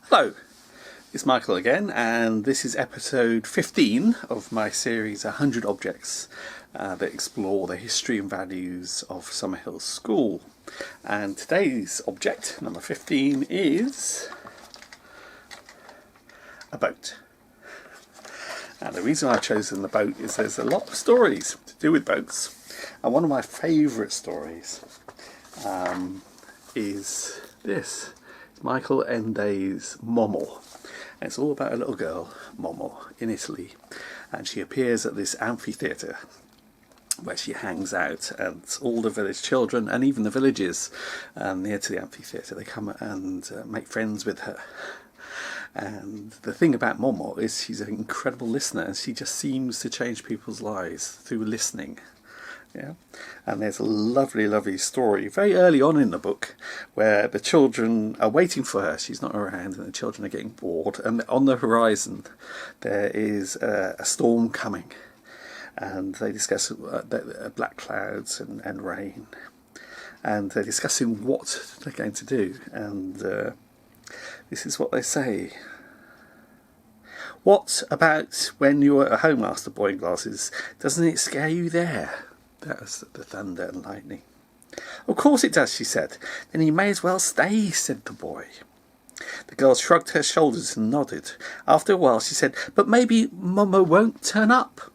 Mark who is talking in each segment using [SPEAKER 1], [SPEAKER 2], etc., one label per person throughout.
[SPEAKER 1] Hello, it's Michael again, and this is episode 15 of my series 100 Objects that explore the history and values of Summerhill School. And today's object, number 15, is a boat. And the reason I've chosen the boat is there's a lot of stories to do with boats, and one of my favourite stories is this. Michael Ende's Momo. And it's all about a little girl, Momo, in Italy, and she appears at this amphitheatre where she hangs out, and all the village children and even the villagers near to the amphitheatre, they come and make friends with her. And the thing about Momo is she's an incredible listener, and she just seems to change people's lives through listening. Yeah, and there's a lovely story very early on in the book where the children are waiting for her. She's not around and the children are getting bored, and on the horizon there is a storm coming, and they discuss black clouds and rain, and they're discussing what they're going to do. And this is what they say. "What about when you were at home?" asked the boy in glasses. "Doesn't it scare you there?" That was the thunder and lightning. "Of course it does," she said. "Then you may as well stay," said the boy. The girl shrugged her shoulders and nodded. After a while she said, "But maybe Momo won't turn up."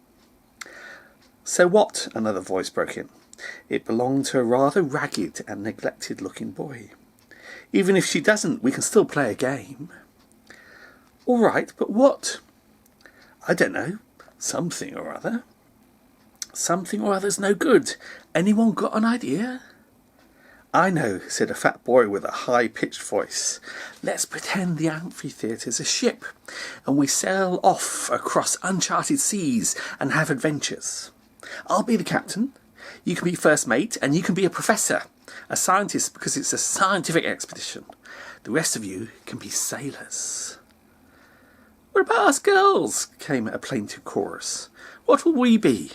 [SPEAKER 1] "So what?" another voice broke in. It belonged to a rather ragged and neglected looking boy. "Even if she doesn't, we can still play a game." "All right, but what?" "I don't know. Something or other." "Something or other's no good. Anyone got an idea?" "I know," said a fat boy with a high-pitched voice. "Let's pretend the amphitheatre's a ship, and we sail off across uncharted seas and have adventures. I'll be the captain, you can be first mate, and you can be a professor, a scientist because it's a scientific expedition. The rest of you can be sailors." "What about us girls?" came a plaintive chorus. "What will we be?"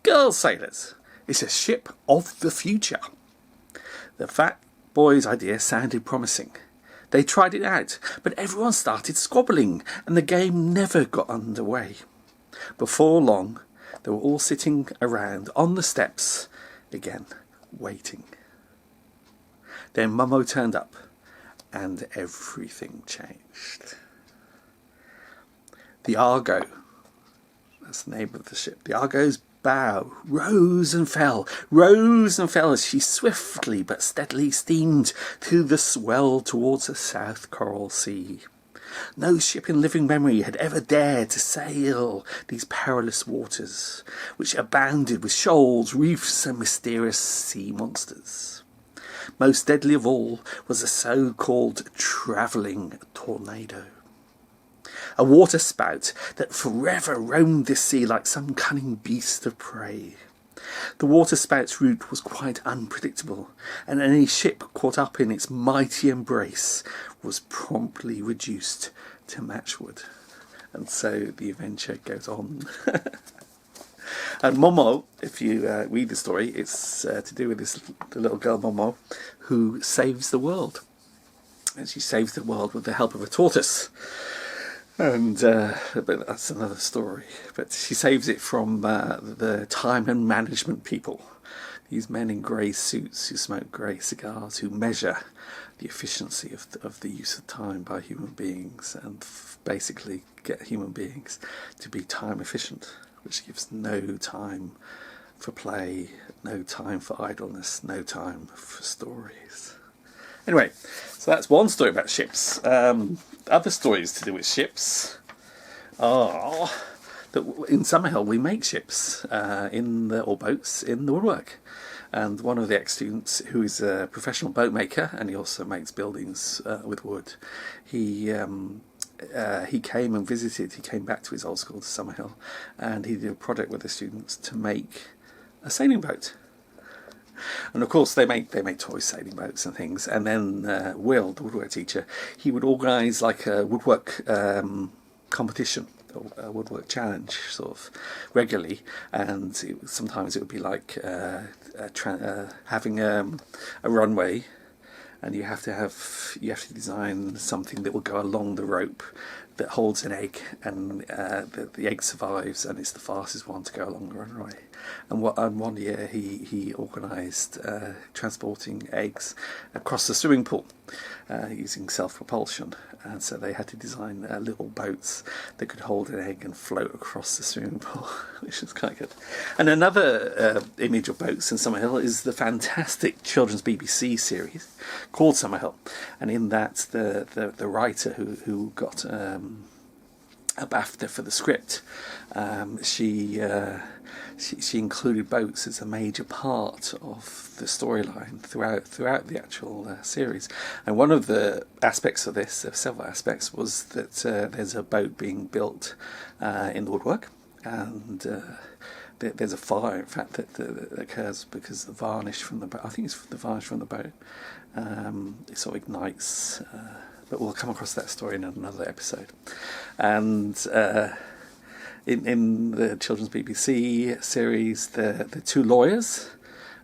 [SPEAKER 1] "Girls sailors. It's a ship of the future." The fat boy's idea sounded promising. They tried it out, but everyone started squabbling, and the game never got underway. Before long, they were all sitting around on the steps again, waiting. Then Momo turned up, and everything changed. The Argo, that's the name of the ship, the Argo's bow rose and fell as she swiftly but steadily steamed through the swell towards the South Coral Sea. No ship in living memory had ever dared to sail these perilous waters, which abounded with shoals, reefs, and mysterious sea monsters. Most deadly of all was the so-called travelling tornado, a water spout that forever roamed this sea like some cunning beast of prey. The water spout's route was quite unpredictable, and any ship caught up in its mighty embrace was promptly reduced to matchwood. And so the adventure goes on. And Momo, if you read the story, it's to do with the little girl Momo who saves the world. And she saves the world with the help of a tortoise. And but that's another story. But she saves it from the time and management people, these men in grey suits who smoke grey cigars, who measure the efficiency of the use of time by human beings, and basically get human beings to be time efficient, which gives no time for play, no time for idleness, no time for stories. Anyway, so that's one story about ships. Other stories to do with ships are that in Summerhill we make ships or boats in the woodwork. And one of the ex-students, who is a professional boat maker, and he also makes buildings with wood, he came and visited. He came back to his old school, to Summerhill, and he did a project with the students to make a sailing boat. And of course they make toy sailing boats and things. And then Will, the woodwork teacher, he would organise like a woodwork competition, or a woodwork challenge, sort of regularly. And sometimes it would be like having a runway and you have to design something that will go along the rope that holds an egg, and the egg survives, and it's the fastest one to go along the runway. And one year he organised transporting eggs across the swimming pool using self-propulsion, and so they had to design little boats that could hold an egg and float across the swimming pool, which is quite good. And another image of boats in Summerhill is the fantastic children's BBC series called Summerhill, and in that the writer who got a BAFTA for the script, she included boats as a major part of the storyline throughout the actual series. And one of the aspects of this, several aspects, was that there's a boat being built in the woodwork, and there's a fire, in fact, that occurs because the varnish from the boat, I think it's the varnish from the boat, it sort of ignites, but we'll come across that story in another episode. And in the children's BBC series, the two lawyers,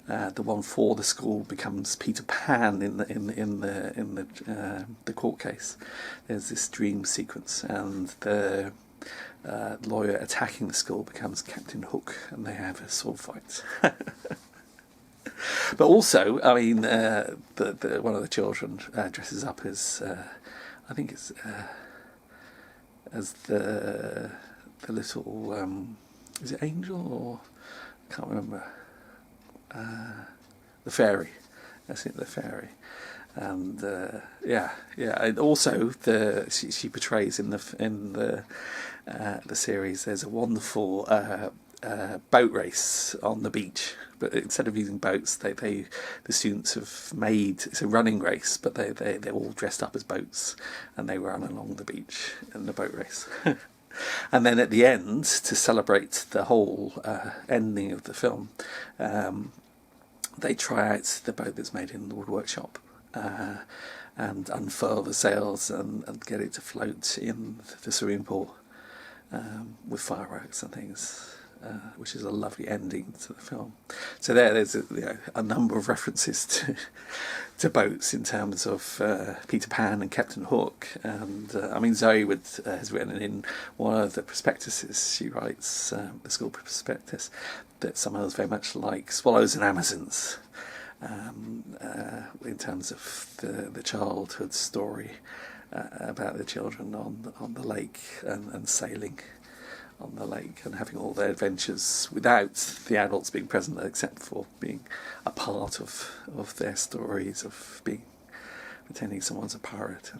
[SPEAKER 1] the one for the school becomes Peter Pan in the court case. There's this dream sequence, and the lawyer attacking the school becomes Captain Hook, and they have a sword fight. But also, I mean, one of the children dresses up as, I think it's as the little, is it Angel, or I can't remember, the fairy. That's it, the fairy. And and also she portrays in the series. There's a wonderful boat race on the beach, but instead of using boats, the students have made, it's a running race, but they're all dressed up as boats, and they run along the beach in the boat race. And then at the end, to celebrate the whole ending of the film, they try out the boat that's made in the woodwork shop, and unfurl the sails and get it to float in the swimming pool with fireworks and things, which is a lovely ending to the film. So there's a number of references to boats in terms of Peter Pan and Captain Hook. And I mean, Zoe has written in one of the prospectuses, she writes, the school prospectus, that Summerhill is very much like Swallows and Amazons, in terms of the childhood story about the children on the lake and sailing on the lake and having all their adventures without the adults being present, except for being a part of their stories of pretending someone's a pirate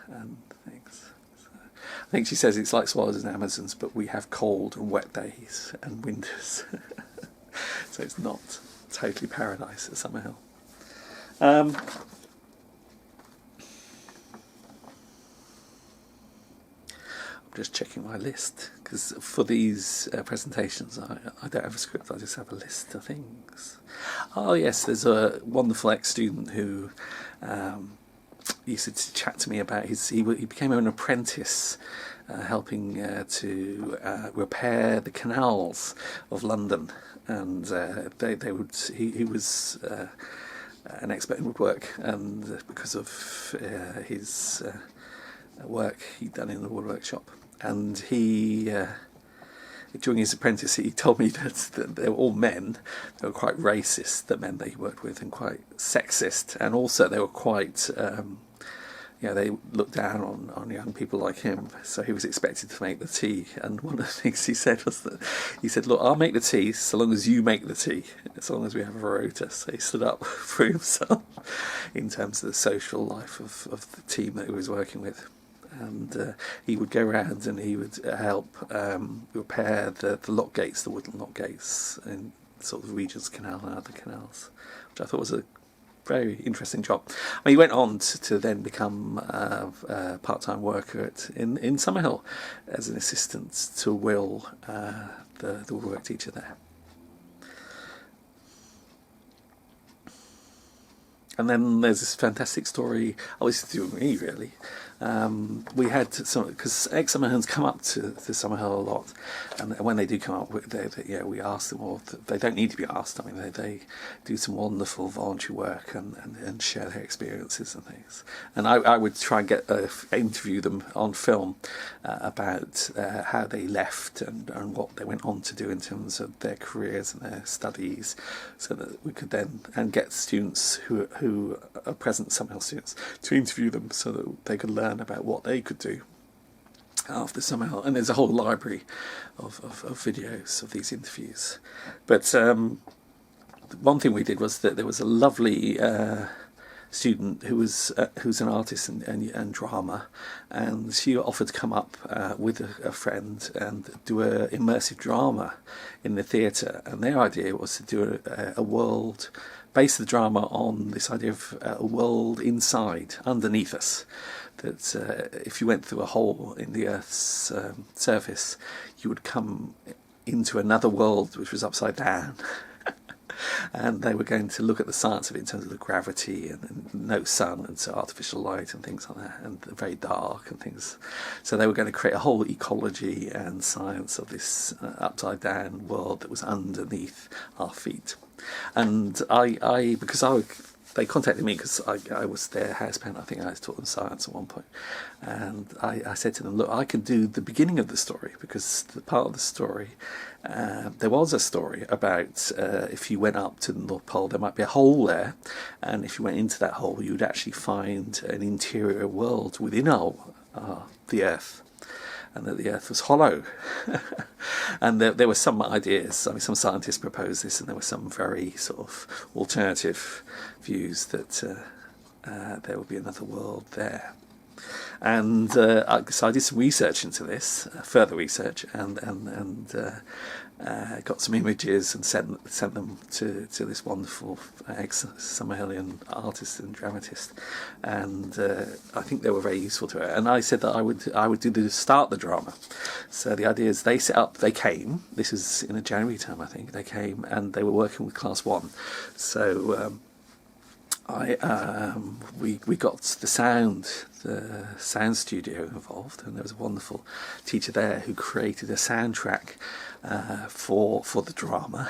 [SPEAKER 1] and things. So, I think she says it's like Swallows and Amazons, but we have cold and wet days and winters. So it's not totally paradise at Summerhill. Just checking my list, because for these presentations I don't have a script, I just have a list of things. Oh yes, there's a wonderful ex-student who used to chat to me about he became an apprentice helping to repair the canals of London, and he was an expert in woodwork, and because of his work he'd done in the woodwork shop. And he, during his apprenticeship, he told me that they were all men. They were quite racist, the men that he worked with, and quite sexist. And also they were quite, they looked down on young people like him. So he was expected to make the tea. And one of the things he said was that, he said, look, I'll make the tea so long as you make the tea, as long as we have a rota. So he stood up for himself in terms of the social life of the team that he was working with. And he would go around and he would help repair the lock gates, the wooden lock gates, in sort of Regents Canal and other canals, which I thought was a very interesting job. I mean, he went on to then become a part-time worker in Summerhill as an assistant to Will, the woodwork teacher there. And then there's this fantastic story, this is to do with me really. We had some, because ex-Summerhills come up to Summerhill a lot, and when they do come up, we ask them, or they don't need to be asked. I mean, they do some wonderful voluntary work and share their experiences and things. And I would try and interview them on film about how they left and what they went on to do in terms of their careers and their studies, so that we could then get students who are present Summerhill students to interview them, so that they could learn about what they could do after Summerhill. And there's a whole library of videos of these interviews. But one thing we did was that there was a lovely student who's an artist and drama, and she offered to come up with a friend and do a immersive drama in the theatre. And their idea was to do a world, base the drama on this idea of a world inside, underneath us, that if you went through a hole in the Earth's surface, you would come into another world which was upside down. And they were going to look at the science of it in terms of the gravity and no sun, and so artificial light and things like that, and very dark and things. So they were going to create a whole ecology and science of this upside down world that was underneath our feet. And they contacted me because I was their houseparent. I think I taught them science at one point. And I said to them, look, I can do the beginning of the story, because the part of the story, there was a story about if you went up to the North Pole, there might be a hole there. And if you went into that hole, you would actually find an interior world within the Earth. And that the Earth was hollow. And there were some ideas, I mean, some scientists proposed this, and there were some very sort of alternative views that there would be another world there. And so I did some research into this, further research, and got some images and sent them to this wonderful ex-Summerhillian artist and dramatist, and I think they were very useful to her. And I said that I would start the drama. So the idea is they came. This was in a January term, I think. They came and they were working with Class 1. So we got the sound studio involved, and there was a wonderful teacher there who created a soundtrack for the drama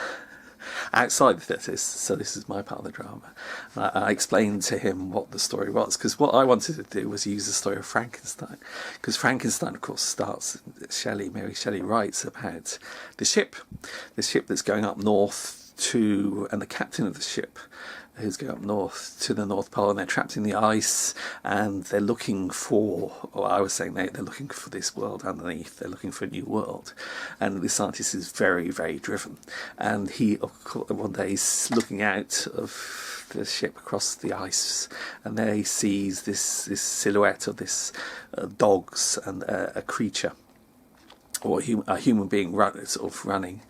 [SPEAKER 1] outside the theatre. So this is my part of the drama. I explained to him what the story was, because what I wanted to do was use the story of Frankenstein, because Frankenstein, of course, starts, Mary Shelley writes about the ship that's going up north and the captain of the ship who's going up north to the North Pole, and they're trapped in the ice, and they're looking for, or I was saying they're looking for this world underneath, they're looking for a new world. And this scientist is very, very driven, and he, of course, one day is looking out of the ship across the ice, and there he sees this silhouette of this dogs and a creature, or a human being running,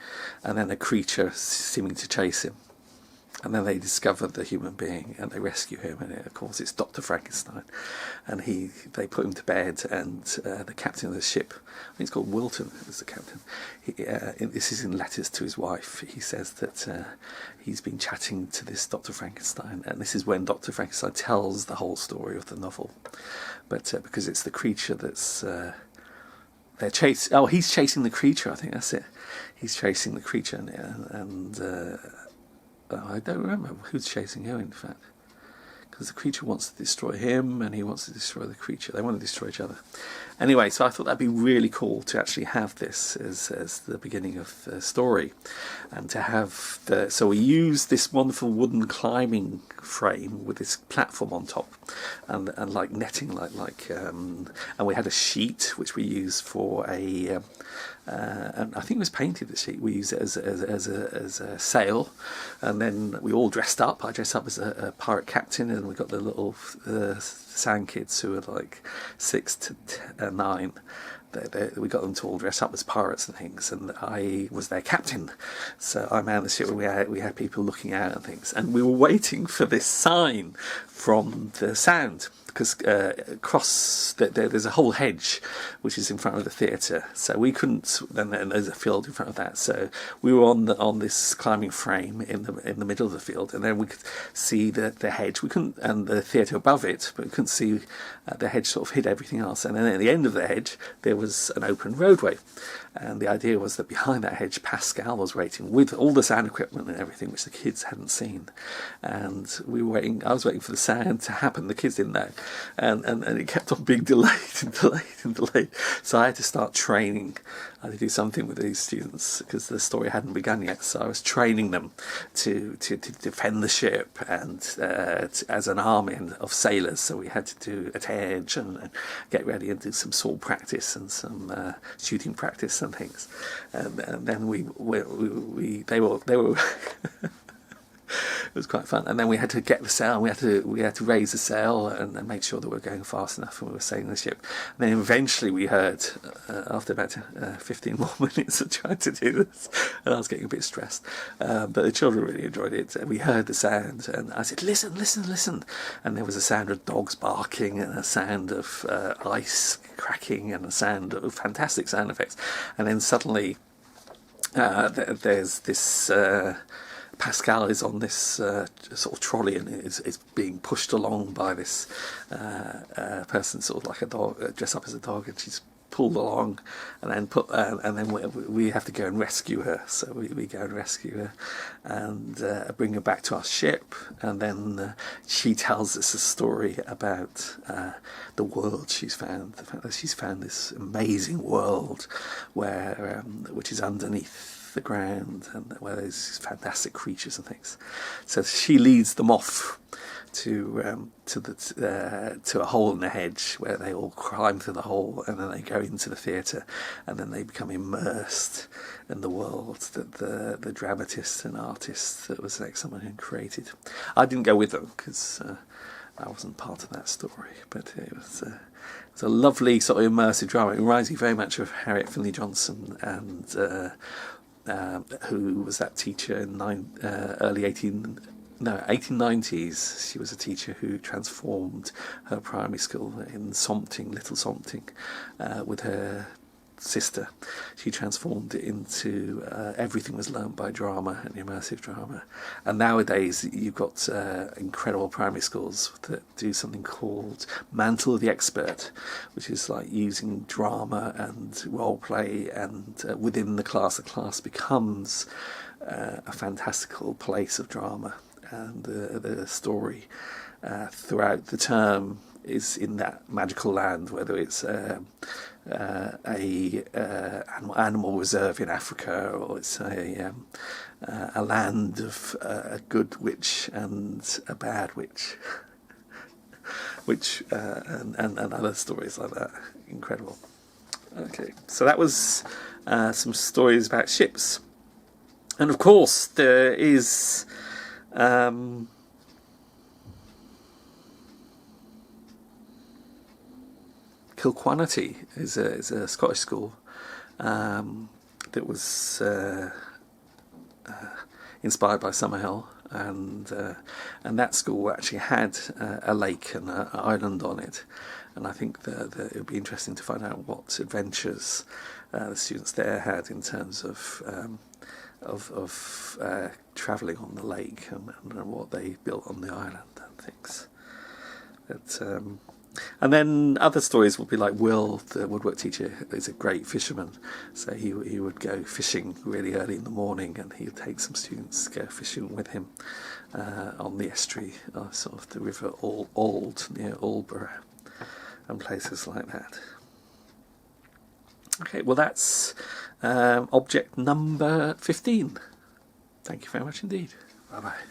[SPEAKER 1] and then a creature seeming to chase him. And then they discover the human being and they rescue him, and of course it's Dr. Frankenstein. And they put him to bed, and the captain of the ship, I think it's called Wilton, is the captain. This is in letters to his wife. He says that he's been chatting to this Dr. Frankenstein, and this is when Dr. Frankenstein tells the whole story of the novel. But because it's the creature that's he's chasing the creature. I think that's it. He's chasing the creature, and I don't remember who's chasing who, in fact, because the creature wants to destroy him and he wants to destroy the creature. They want to destroy each other. Anyway, so I thought that'd be really cool to actually have this as the beginning of the story, and to have so we used this wonderful wooden climbing frame with this platform on top, and like netting, and we had a sheet which we used for and I think it was painted, the sheet. We used it as a sail, and then we all dressed up. I dressed up as a pirate captain, and we got the little sand kids who were like 6 to 9. We got them to all dress up as pirates and things, and I was their captain. So I manned the ship, and we had people looking out and things, and we were waiting for this sign from the sound because across there's a whole hedge which is in front of the theatre, so we couldn't. Then there's a field in front of that, so we were on this climbing frame in the middle of the field, and then we could see the hedge. We couldn't, and the theatre above it, but we couldn't see the hedge. Sort of hid everything else, and then at the end of the hedge there was an open roadway, and the idea was that behind that hedge Pascal was waiting with all the sound equipment and everything which the kids hadn't seen, and we were waiting. I was waiting for the sound to happen. The kids didn't know, and it kept on being delayed and delayed and delayed. So I had to start training. I had to do something with these students because the story hadn't begun yet. So I was training them to defend the ship and as an army of sailors. So we had to do at edge and get ready and do some sword practice and some shooting practice and things. And then they were. It was quite fun, and then we had to get the sail. We had to raise the sail and make sure that we were going fast enough, and we were sailing the ship. And then eventually we heard, after about 15 more minutes of trying to do this, and I was getting a bit stressed, but the children really enjoyed it. We heard the sound, and I said, "Listen, listen, listen!" And there was a sound of dogs barking, and a sound of ice cracking, and a sound of fantastic sound effects. And then suddenly, there's this. Pascal is on this sort of trolley and is being pushed along by this person, sort of like a dog, dressed up as a dog, and she's pulled along, and then we have to go and rescue her. So we go and rescue her and bring her back to our ship, and then she tells us a story about the world she's found, the fact that she's found this amazing world where which is underneath the ground, and where there's fantastic creatures and things. So she leads them off to a hole in the hedge where they all climb through the hole, and then they go into the theatre, and then they become immersed in the world that the dramatist and artist that was next someone had created. I didn't go with them because I wasn't part of that story, but it was a lovely sort of immersive drama. It reminds me very much of Harriet Finlay Johnson and who was that teacher in early 1890s. She was a teacher who transformed her primary school in Sompting, Little Sompting, with her sister. She transformed it into everything was learnt by drama and immersive drama. And nowadays you've got incredible primary schools that do something called Mantle of the Expert, which is like using drama and role play, and within the class becomes a fantastical place of drama, and the story throughout the term is in that magical land, whether it's animal reserve in Africa, or it's a land of a good witch and a bad witch, which and other stories like that. Incredible. Okay, so that was some stories about ships, and of course there is. Kilquanity is a Scottish school that was inspired by Summerhill, and that school actually had a lake and an island on it, and I think that it would be interesting to find out what adventures the students there had in terms of travelling on the lake and what they built on the island and things. But, and then other stories would be like Will, the woodwork teacher, is a great fisherman. So he would go fishing really early in the morning, and he would take some students to go fishing with him on the estuary, sort of the River Ald near Aldborough, and places like that. Okay, well that's object number 15. Thank you very much indeed. Bye bye.